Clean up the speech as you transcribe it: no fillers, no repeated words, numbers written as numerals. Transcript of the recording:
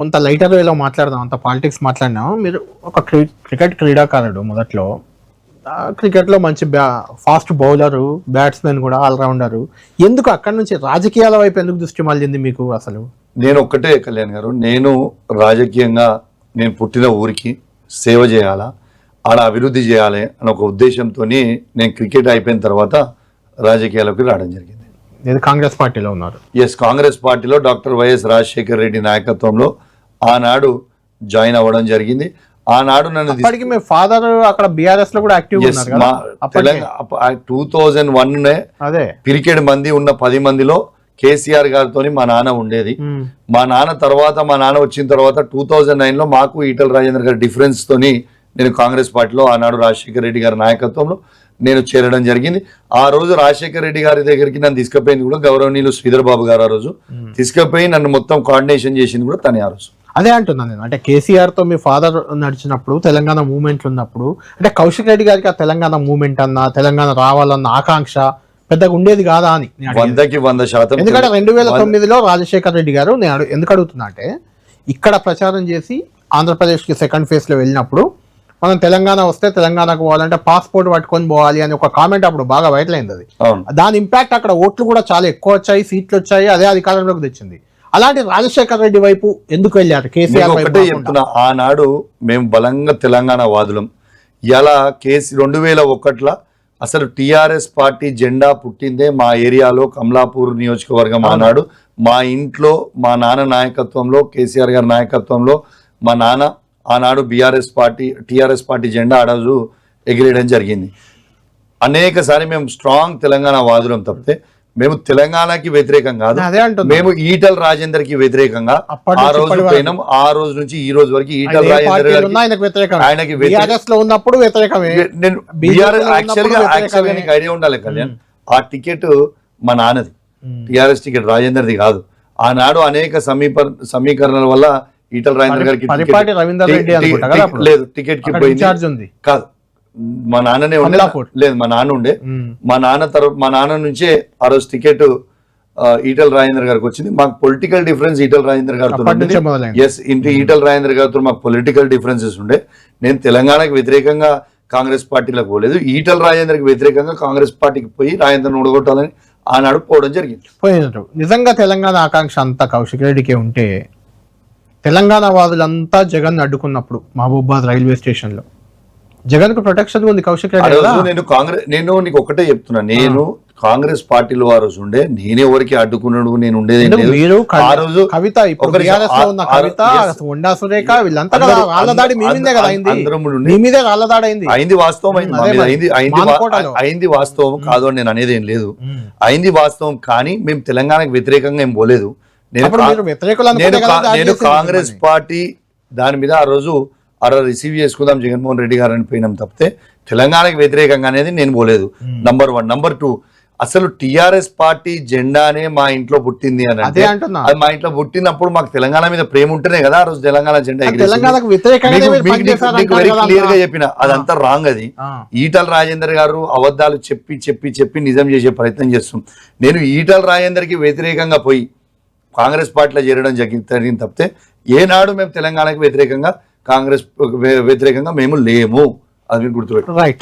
కొంత లైటర్ వేలో మాట్లాడదాం, అంత పాలిటిక్స్ మాట్లాడినాం. మీరు ఒక క్రికెట్ క్రీడాకారుడు మొదట్లో. క్రికెట్లో మంచి ఫాస్ట్ బౌలరు, బ్యాట్స్మెన్ కూడా ఆల్రౌండరు. ఎందుకు అక్కడి నుంచి రాజకీయాల వైపు ఎందుకు దృష్టి మళ్ళింది మీకు అసలు? నేను ఒక్కటే కళ్యాణ్ గారు, నేను రాజకీయంగా నేను పుట్టిన ఊరికి సేవ చేయాలా, ఆడ అభివృద్ధి చేయాలి అనే ఒక ఉద్దేశంతో నేను క్రికెట్ అయిపోయిన తర్వాత రాజకీయాలకు రావడం జరిగింది. నేను కాంగ్రెస్ పార్టీలో ఉన్నారు. ఎస్, కాంగ్రెస్ పార్టీలో డాక్టర్ వైఎస్ రాజశేఖర రెడ్డి నాయకత్వంలో ఆనాడు జాయిన్ అవ్వడం జరిగింది. ఆనాడు నన్ను మీ ఫాదర్ అక్కడ బీఆర్ఎస్ లో కూడా యాక్టివ్ ఉన్నారు కదా. 2001 అదే పిరికెడ్ మంది ఉన్న 10 మందిలో కేసీఆర్ గారితో మా నాన్న ఉండేది. మా నాన్న తర్వాత మా నాన్న వచ్చిన తర్వాత 2009లో మాకు ఈటల రాజేందర్ గారి డిఫరెన్స్ తోని నేను కాంగ్రెస్ పార్టీలో ఆనాడు రాజశేఖర రెడ్డి గారి నాయకత్వంలో నేను చేరడం జరిగింది. ఆ రోజు రాజశేఖర రెడ్డి గారి దగ్గరికి నన్ను తీసుకుపోయింది కూడా గౌరవనీయులు శ్రీధర్ బాబు గారు. ఆ రోజు తీసుకుపోయి నన్ను మొత్తం కోఆర్డినేషన్ చేసింది కూడా తనే. ఆ రోజు అదే అంటున్నాను నేను, అంటే కేసీఆర్ తో మీ ఫాదర్ నడిచినప్పుడు, తెలంగాణ మూవ్మెంట్లు ఉన్నప్పుడు, అంటే కౌశిక్ రెడ్డి గారికి ఆ తెలంగాణ మూవ్మెంట్ అన్న, తెలంగాణ రావాలన్న ఆకాంక్ష పెద్దగా ఉండేది కాదా అని. 100కి 100%. ఎందుకంటే 2009లో రాజశేఖర రెడ్డి గారు, నేను ఎందుకు అడుగుతున్నా అంటే, ఇక్కడ ప్రచారం చేసి ఆంధ్రప్రదేశ్కి సెకండ్ ఫేజ్ లో వెళ్ళినప్పుడు మనం తెలంగాణ వస్తే తెలంగాణకు పోవాలంటే పాస్పోర్ట్ పట్టుకొని పోవాలి అని ఒక కామెంట్ అప్పుడు బాగా వైరల్ అయింది. అది దాని ఇంపాక్ట్ అక్కడ ఓట్లు కూడా చాలా ఎక్కువ వచ్చాయి, సీట్లు వచ్చాయి, అదే అధికారంలోకి తెచ్చింది. అలాంటి రాజశేఖర రెడ్డి వైపు ఎందుకు వెళ్ళారు కేసీఆర్? ఒకటే చెప్తున్నా, ఆనాడు మేము బలంగా తెలంగాణ వాదులం. ఇలా 2001లో అసలు టిఆర్ఎస్ పార్టీ జెండా పుట్టిందే మా ఏరియాలో కమలాపూర్ నియోజకవర్గం. ఆనాడు మా ఇంట్లో మా నాన్న నాయకత్వంలో, కేసీఆర్ గారి నాయకత్వంలో మా నాన్న ఆనాడు టిఆర్ఎస్ పార్టీ జెండా ఆ రోజు ఎగిరేయడం జరిగింది. అనేకసారి మేము స్ట్రాంగ్ తెలంగాణ వాదులం తప్పితే మేము తెలంగాణకి వ్యతిరేకం కాదు. మేము ఈటల రాజేందర్ కి వ్యతిరేకంగా ఆ రోజు పోయినాం. ఆ రోజు నుంచి ఈ రోజు వరకు ఈటల రాజేందర్ ఆయనకి ఐడియా ఉండాలి కళ్యాణ్, ఆ టికెట్ మా నాన్నది, టిఆర్ఎస్ టికెట్ రాజేందర్ది కాదు. ఆనాడు అనేక సమీకరణల వల్ల ఈటల రాజేందర్ గారికి లేదు, టికెట్ కి పోయింది కాదు. మా నాన్ననే ఉండే, లేదు మా నాన్న ఉండే. మా నాన్న నుంచే ఆ రోజు టికెట్ ఈటల రాజేందర్ గారికి వచ్చింది. మాకు పొలిటికల్ డిఫరెన్స్ ఈటల రాజేందర్ గారితో ఈటల రాజేందర్ గారితో మాకు పొలిటికల్ డిఫరెన్సెస్ ఉండే. నేను తెలంగాణకు వ్యతిరేకంగా కాంగ్రెస్ పార్టీలకు పోలేదు, ఈటల రాజేందర్కి వ్యతిరేకంగా కాంగ్రెస్ పార్టీకి పోయి రాజేందర్ని ఓడగొట్టాలని ఆనాడు పోవడం జరిగింది. నిజంగా తెలంగాణ ఆకాంక్ష అంతా కౌశిక్ రెడ్డికే ఉంటే, తెలంగాణ వాదులంతా జగన్ అడ్డుకున్నప్పుడు మహబూబాద్ రైల్వే స్టేషన్ లో జగన్ కు ప్రొటెక్షన్ ఉంది కౌశిక్ రెడ్డి. నేను నీకు ఒకటే చెప్తున్నా, నేను కాంగ్రెస్ పార్టీలో ఆ రోజు ఉండే, నేనే ఎవరికి అడ్డుకున్నాడు, నేను ఉండేది. ఆ రోజు కవిత, అయింది వాస్తవం, అయింది వాస్తవం కాదు అని నేను అనేది ఏం లేదు. అయింది వాస్తవం, కానీ మేము తెలంగాణకు వ్యతిరేకంగా ఏం పోలేదు. నేను కాంగ్రెస్ పార్టీ దాని మీద ఆ రోజు రిసీవ్ చేసుకుందాం జగన్మోహన్ రెడ్డి గారు అని పోయినాం తప్పితే తెలంగాణకు వ్యతిరేకంగా అనేది నేను పోలేదు. నంబర్ 1. నంబర్ 2, అసలు టిఆర్ఎస్ పార్టీ జెండానే మా ఇంట్లో పుట్టింది అని అంటే, అది మా ఇంట్లో పుట్టినప్పుడు మాకు తెలంగాణ మీద ప్రేమ ఉంటేనే కదా ఆ రోజు తెలంగాణ జెండా వెరీ క్లియర్ గా చెప్పిన. అదంతా రాంగ్. అది ఈటల రాజేందర్ గారు అబద్ధాలు చెప్పి చెప్పి చెప్పి నిజం చేసే ప్రయత్నం చేస్తున్నాం. నేను ఈటల రాజేందర్ కి వ్యతిరేకంగా పోయి కాంగ్రెస్ పార్టీలో చేరడం జరిగింది తప్పితే ఏనాడు మేము తెలంగాణకు వ్యతిరేకంగా, కాంగ్రెస్ వ్యతిరేకంగా మేము లేము. అది గుర్తుపెట్టు. రైట్.